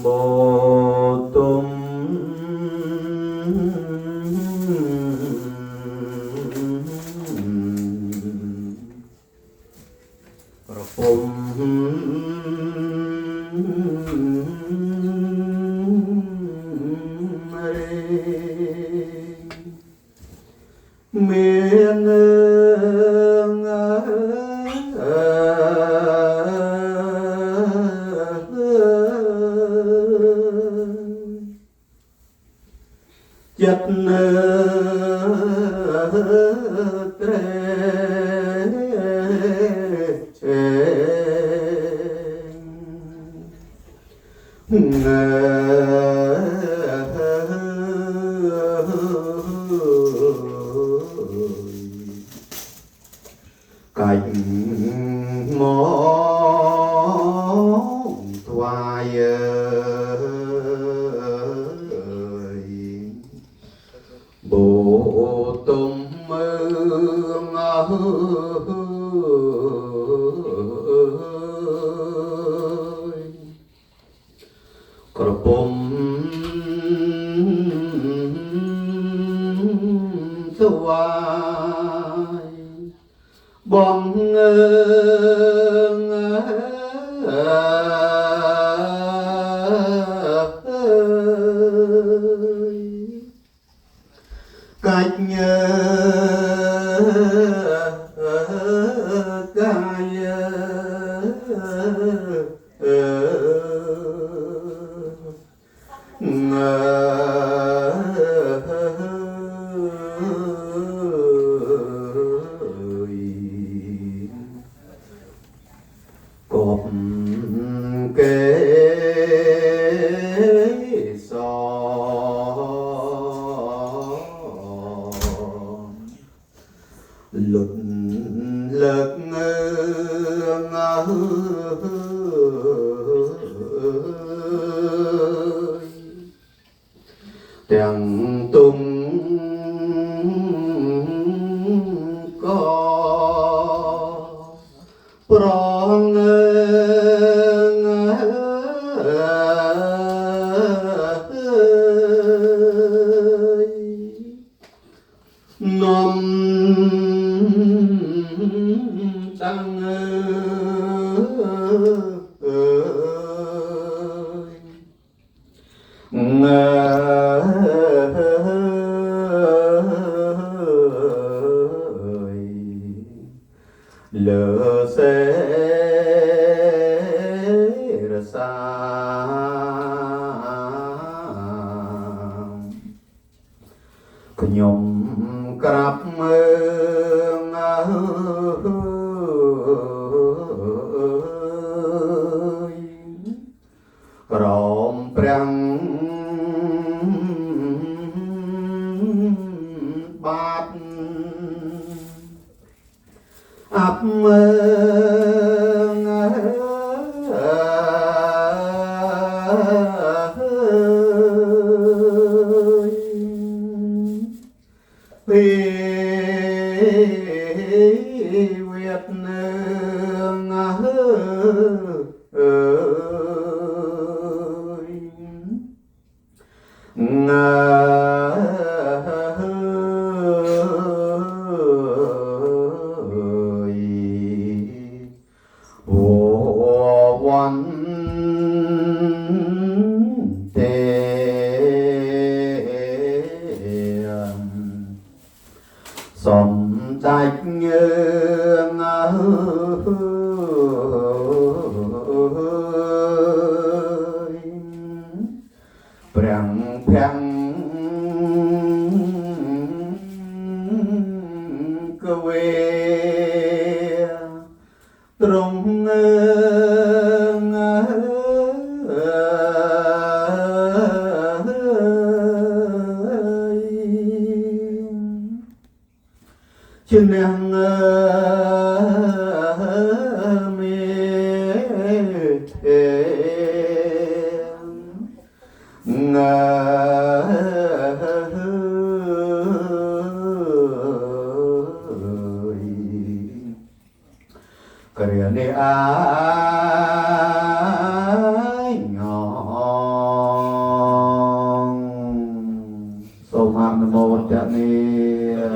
Bồ Tôm Rộm miền chất cảnh món thoại Bộ tôm mương ơi Cờ bông thoại bong cách cái cột kế so lụt lực tiếng tung có prong nom tăng lỡ sẽ ra xa có nhom cặp mương rộm prang bát ấp Việt Nam quan sống trách nhường prang prang quê trong chân em Karya mô cha ni